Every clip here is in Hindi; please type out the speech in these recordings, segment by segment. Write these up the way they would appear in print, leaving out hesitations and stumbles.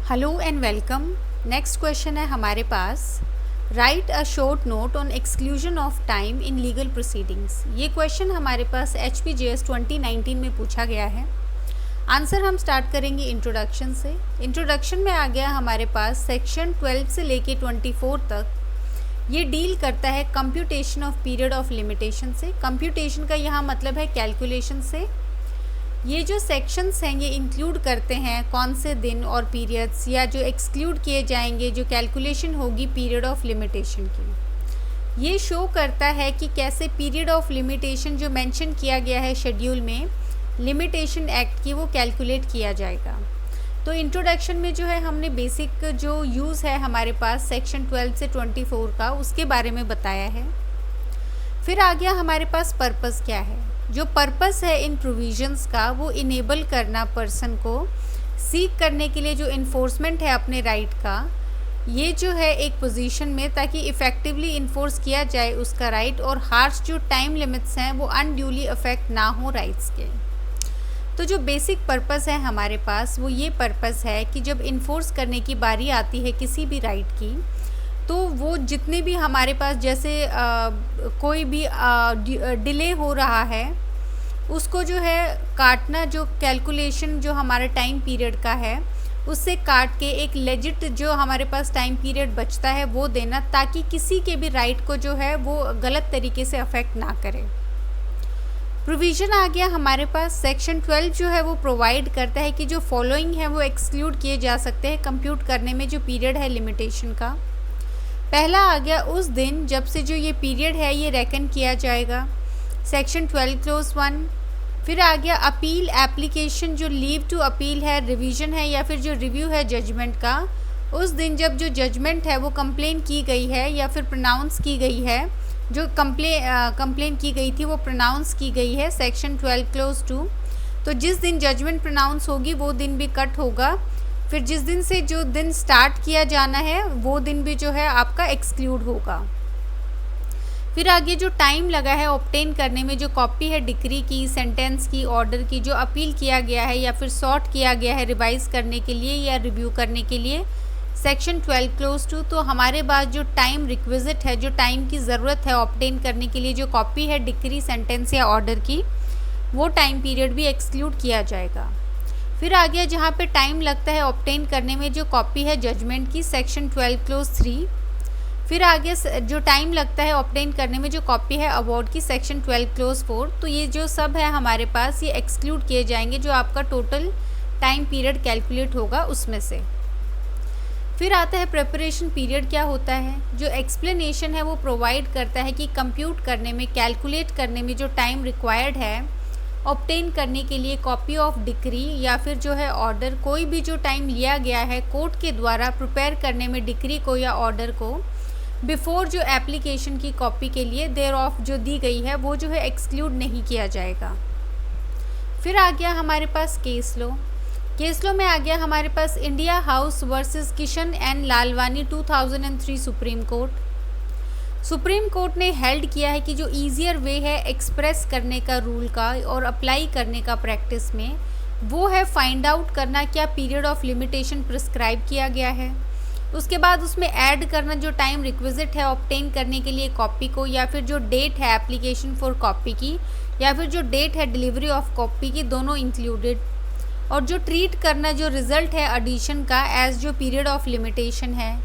Hello and welcome. Next question है हमारे पास, write a short note on exclusion of time in legal proceedings. ये क्वेश्चन हमारे पास HPJS 2019 में पूछा गया है। आंसर हम स्टार्ट करेंगे इंट्रोडक्शन से। इंट्रोडक्शन में आ गया हमारे पास सेक्शन 12 से लेके 24 तक। ये डील करता है computation of period of limitation से। कंप्यूटेशन का यहाँ मतलब है कैलकुलेशन से। ये जो सेक्शंस हैं ये इंक्लूड करते हैं कौन से दिन और पीरियड्स या जो एक्सक्लूड किए जाएंगे, जो कैलकुलेशन होगी पीरियड ऑफ लिमिटेशन की। ये शो करता है कि कैसे पीरियड ऑफ लिमिटेशन जो मेंशन किया गया है शेड्यूल में लिमिटेशन एक्ट की, वो कैलकुलेट किया जाएगा। तो इंट्रोडक्शन में जो है हमने बेसिक जो यूज़ है हमारे पास सेक्शन 12 से 24 का, उसके बारे में बताया है। फिर आ गया हमारे पास पर्पस क्या है। जो पर्पस है इन प्रोविजंस का, वो इनेबल करना पर्सन को सीक करने के लिए जो इन्फोर्समेंट है अपने राइट का, ये जो है एक पोजीशन में, ताकि इफ़ेक्टिवली इन्फोर्स किया जाए उसका राइट, और हार्श जो टाइम लिमिट्स हैं वो अनड्यूली अफेक्ट ना हो राइट्स के। तो जो बेसिक पर्पस है हमारे पास वो ये पर्पस है कि जब इन्फोर्स करने की बारी आती है किसी भी राइट की, तो वो जितने भी हमारे पास जैसे कोई भी डिले हो रहा है उसको जो है काटना, जो कैलकुलेशन जो हमारा टाइम पीरियड का है उससे काट के एक लेजिट जो हमारे पास टाइम पीरियड बचता है वो देना, ताकि किसी के भी राइट को जो है वो गलत तरीके से अफेक्ट ना करे। प्रोविज़न आ गया हमारे पास सेक्शन 12 जो है वो प्रोवाइड करता है कि जो फॉलोइंग है वो एक्सक्लूड किए जा सकते हैं कंप्यूट करने में जो पीरियड है लिमिटेशन का। पहला आ गया उस दिन जब से जो ये पीरियड है ये रेकन किया जाएगा, सेक्शन 12 क्लोज 1। फिर आ गया अपील एप्लीकेशन, जो लीव टू अपील है, रिवीजन है या फिर जो रिव्यू है जजमेंट का, उस दिन जब जो जजमेंट है वो कंप्लेन की गई है या फिर प्रोनाउंस की गई है, जो कंप्लेन की गई थी वो प्रोनाउंस की गई है, सेक्शन 12 क्लोज 2। तो जिस दिन जजमेंट प्रोनाउंस होगी वो दिन भी कट होगा। फिर जिस दिन से जो दिन स्टार्ट किया जाना है वो दिन भी जो है आपका एक्सक्लूड होगा। फिर आगे जो टाइम लगा है ऑब्टेन करने में, जो कॉपी है डिक्री की, सेंटेंस की, ऑर्डर की, जो अपील किया गया है या फिर सॉर्ट किया गया है रिवाइज करने के लिए या रिव्यू करने के लिए, सेक्शन 12 क्लोज 2। तो हमारे पास जो टाइम रिक्विजिट है, जो टाइम की ज़रूरत है ऑब्टेन करने के लिए, जो कॉपी है डिक्री, सेंटेंस या ऑर्डर की, वो टाइम पीरियड भी एक्सक्लूड किया जाएगा। फिर आ गया जहाँ पे टाइम लगता है ऑब्टेन करने में, जो कॉपी है जजमेंट की, सेक्शन 12 क्लोज 3। फिर आ गया जो टाइम लगता है ऑब्टेन करने में जो कॉपी है अवार्ड की, सेक्शन 12 क्लोज 4। तो ये जो सब है हमारे पास ये एक्सक्लूड किए जाएंगे जो आपका टोटल टाइम पीरियड कैलकुलेट होगा उसमें से। फिर आता है प्रिपरेशन पीरियड क्या होता है। जो एक्सप्लेनेशन है वो प्रोवाइड करता है कि कंप्यूट करने में, कैलकुलेट करने में जो टाइम रिक्वायर्ड है ऑब्टेन करने के लिए कॉपी ऑफ डिक्री या फिर जो है ऑर्डर, कोई भी जो टाइम लिया गया है कोर्ट के द्वारा प्रिपेयर करने में डिक्री को या ऑर्डर को, बिफोर जो एप्लीकेशन की कॉपी के लिए देयर ऑफ जो दी गई है वो जो है एक्सक्लूड नहीं किया जाएगा। फिर आ गया हमारे पास केस लॉ। केस लॉ में आ गया हमारे पास India house versus Kishan and Lalwani 2003 supreme court. Supreme court ने हेल्ड किया है कि जो ईजियर वे है एक्सप्रेस करने का रूल का और अप्लाई करने का प्रैक्टिस में, वो है फाइंड आउट करना क्या पीरियड ऑफ लिमिटेशन प्रिस्क्राइब किया गया है, उसके बाद उसमें ऐड करना जो टाइम रिक्विजिट है ऑब्टेन करने के लिए कॉपी को, या फिर जो डेट है एप्लीकेशन फॉर कॉपी की, या फिर जो डेट है डिलीवरी ऑफ कॉपी की, दोनों इंक्लूडेड, और जो ट्रीट करना जो रिज़ल्ट है एडिशन का एज जो पीरियड ऑफ लिमिटेशन है।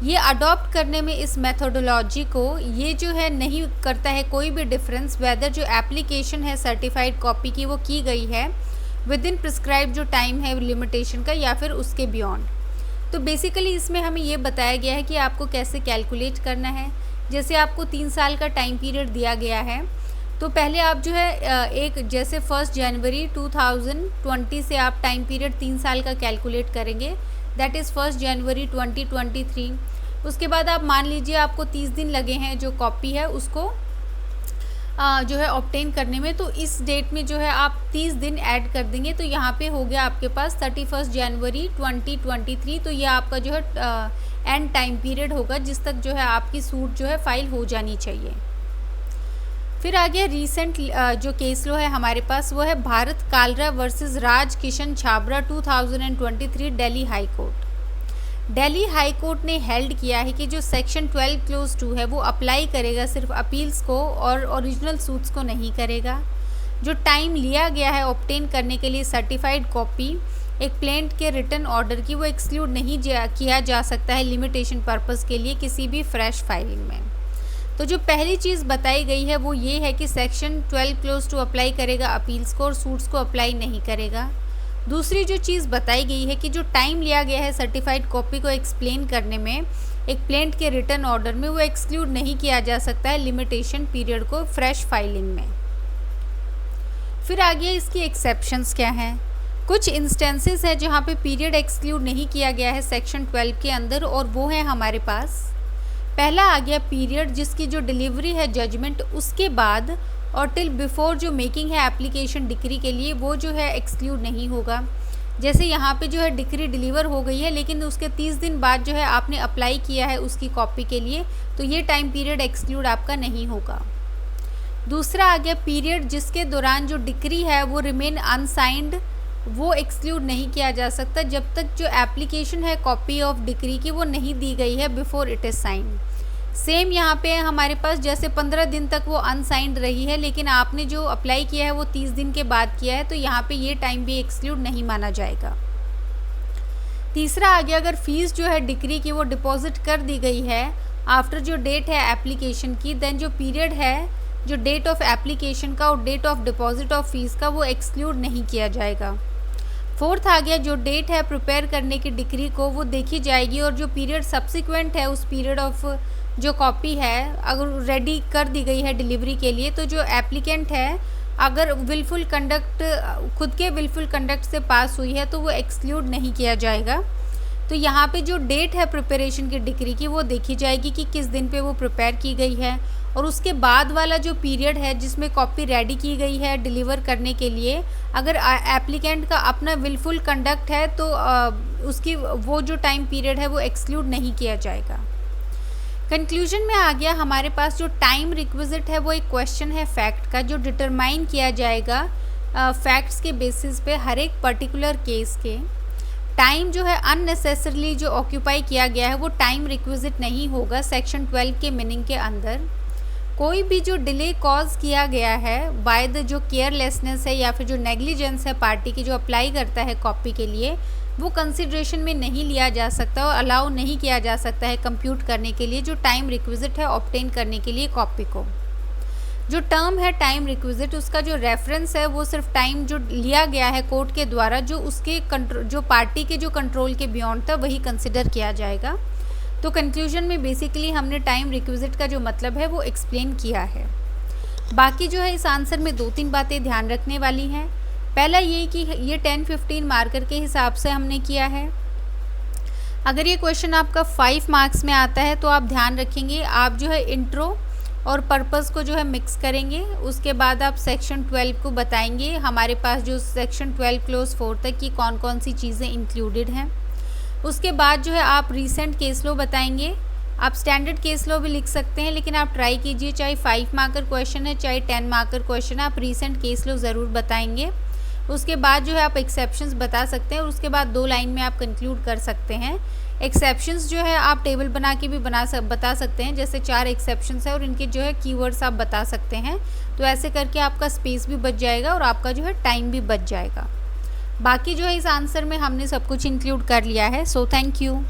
ये अडॉप्ट करने में इस मेथोडोलॉजी को ये जो है नहीं करता है कोई भी डिफरेंस वेदर जो एप्लीकेशन है सर्टिफाइड कॉपी की वो की गई है विद इन प्रिस्क्राइब जो टाइम है लिमिटेशन का या फिर उसके बियॉन्ड। तो बेसिकली इसमें हमें ये बताया गया है कि आपको कैसे कैलकुलेट करना है। जैसे आपको 3 साल का टाइम पीरियड दिया गया है, तो पहले आप जो है एक जैसे 1 जनवरी 2020 से आप टाइम पीरियड 3 साल का कैलकुलेट करेंगे, दैट इज़ 1 जनवरी 2023। उसके बाद आप मान लीजिए आपको 30 दिन लगे हैं जो कॉपी है उसको जो है ऑब्टेन करने में, तो इस डेट में जो है आप 30 दिन ऐड कर देंगे, तो यहाँ पे हो गया आपके पास 31 जनवरी 2023। तो ये आपका जो है एंड टाइम पीरियड होगा जिस तक जो है आपकी सूट जो है फाइल हो जानी चाहिए। फिर आ गया रीसेंट जो केस लॉ है हमारे पास, वो है Bharat Kalra versus Raj Kishan Chhabra 2023 Delhi high court. Delhi high court ने हेल्ड किया है कि जो सेक्शन 12 क्लोज 2 है वो अप्लाई करेगा सिर्फ अपील्स को और ओरिजिनल सूट्स को नहीं करेगा। जो टाइम लिया गया है ऑब्टेन करने के लिए सर्टिफाइड कॉपी एक प्लेंट के रिटर्न ऑर्डर की, वो एक्सक्लूड नहीं किया जा सकता है लिमिटेशन पर्पस के लिए किसी भी फ्रेश फाइलिंग में। तो जो पहली चीज़ बताई गई है वो ये है कि सेक्शन 12 क्लोज 2 अप्लाई करेगा अपील्स को और सूट्स को अप्लाई नहीं करेगा। दूसरी जो चीज़ बताई गई है कि जो टाइम लिया गया है सर्टिफाइड कॉपी को एक्सप्लेन करने में एक प्लेंट के रिटर्न ऑर्डर में, वो एक्सक्लूड नहीं किया जा सकता है लिमिटेशन पीरियड को फ्रेश फाइलिंग में। फिर आगे इसकी एक्सेप्शंस क्या हैं। कुछ इंस्टेंसेस है जहाँ पे पीरियड एक्सक्लूड नहीं किया गया है सेक्शन 12 के अंदर, और वो है हमारे पास पहला आ गया पीरियड जिसकी जो डिलीवरी है जजमेंट उसके बाद और टिल बिफोर जो मेकिंग है एप्लीकेशन डिक्री के लिए, वो जो है एक्सक्लूड नहीं होगा। जैसे यहाँ पे जो है डिक्री डिलीवर हो गई है लेकिन उसके 30 दिन बाद जो है आपने अप्लाई किया है उसकी कॉपी के लिए, तो ये टाइम पीरियड एक्सक्लूड आपका नहीं होगा। दूसरा आ गया पीरियड जिसके दौरान जो डिक्री है वो रिमेन अनसाइंड, वो एक्सक्लूड नहीं किया जा सकता जब तक जो एप्लीकेशन है कॉपी ऑफ डिक्री की वो नहीं दी गई है before it is signed. Same यहाँ पे हमारे पास जैसे 15 दिन तक वो अनसाइंड रही है लेकिन आपने जो अप्लाई किया है वो 30 दिन के बाद किया है, तो यहाँ पे ये टाइम भी एक्सक्लूड नहीं माना जाएगा। तीसरा आ गया अगर फीस जो है डिक्री की वो डिपॉजिट कर दी गई है आफ्टर जो डेट है एप्लीकेशन की, देन जो पीरियड है जो डेट ऑफ एप्लीकेशन का और date of deposit of fees का वो एक्सक्लूड नहीं किया जाएगा। फोर्थ आ गया जो डेट है प्रिपेयर करने की डिक्री को वो देखी जाएगी और जो पीरियड सब्सिक्वेंट है उस पीरियड ऑफ जो कॉपी है अगर रेडी कर दी गई है डिलीवरी के लिए, तो जो एप्लीकेंट है अगर विलफुल कंडक्ट खुद के विलफुल कंडक्ट से पास हुई है तो वो एक्सक्लूड नहीं किया जाएगा। तो यहाँ पे जो डेट है प्रिपरेशन की डिक्री की वो देखी जाएगी कि किस दिन पे वो प्रिपेयर की गई है, और उसके बाद वाला जो पीरियड है जिसमें कॉपी रेडी की गई है डिलीवर करने के लिए, अगर एप्लीकेंट का अपना विलफुल कंडक्ट है तो उसकी वो जो टाइम पीरियड है वो एक्सक्लूड नहीं किया जाएगा। कंक्लूजन में आ गया हमारे पास जो टाइम रिक्विजिट है वो एक क्वेश्चन है फैक्ट का जो डिटरमाइन किया जाएगा फैक्ट्स के बेसिस पे हर एक पर्टिकुलर केस के। टाइम जो है अननेसेसरली जो ऑक्यूपाई किया गया है वो टाइम रिक्विजिट नहीं होगा सेक्शन 12 के मीनिंग के अंदर। कोई भी जो डिले कॉज किया गया है बाय द जो केयरलेसनेस है या फिर जो नेग्लिजेंस है पार्टी की जो अप्लाई करता है कॉपी के लिए, वो कंसिडरेशन में नहीं लिया जा सकता और अलाउ नहीं किया जा सकता है कंप्यूट करने के लिए जो टाइम रिक्विजिट है ऑब्टेन करने के लिए कॉपी को। जो टर्म है टाइम रिक्विजिट उसका जो रेफरेंस है वो सिर्फ टाइम जो लिया गया है कोर्ट के द्वारा जो उसके जो पार्टी के जो कंट्रोल के बियॉन्ड था वही कंसिडर किया जाएगा। तो कंक्लूजन में बेसिकली हमने टाइम रिक्विजिट का जो मतलब है वो एक्सप्लेन किया है। बाकी जो है इस आंसर में 2-3 बातें ध्यान रखने वाली हैं। पहला ये कि ये 10-15 मार्कर के हिसाब से हमने किया है। अगर ये क्वेश्चन आपका 5 मार्क्स में आता है तो आप ध्यान रखेंगे आप जो है इंट्रो और पर्पस को जो है मिक्स करेंगे, उसके बाद आप सेक्शन 12 को बताएंगे हमारे पास जो सेक्शन 12 क्लोज 4 तक की कौन कौन सी चीज़ें इंक्लूडेड हैं। उसके बाद जो है आप रीसेंट केस लॉ बताएंगे। आप स्टैंडर्ड केस लॉ भी लिख सकते हैं लेकिन आप ट्राई कीजिए चाहे 5 मार्कर क्वेश्चन है चाहे 10 मार्कर क्वेश्चन है आप रीसेंट केस लॉ ज़रूर बताएंगे। उसके बाद जो है आप एक्सेप्शंस बता सकते हैं और उसके बाद 2 लाइन में आप कंक्लूड कर सकते हैं। एक्सेप्शंस जो है आप टेबल बना के भी बता सकते हैं, जैसे 4 एक्सेप्शंस है और इनके जो है कीवर्ड्स आप बता सकते हैं। तो ऐसे करके आपका स्पेस भी बच जाएगा और आपका जो है टाइम भी बच जाएगा। बाकी जो है इस आंसर में हमने सब कुछ इंक्लूड कर लिया है। So thank you.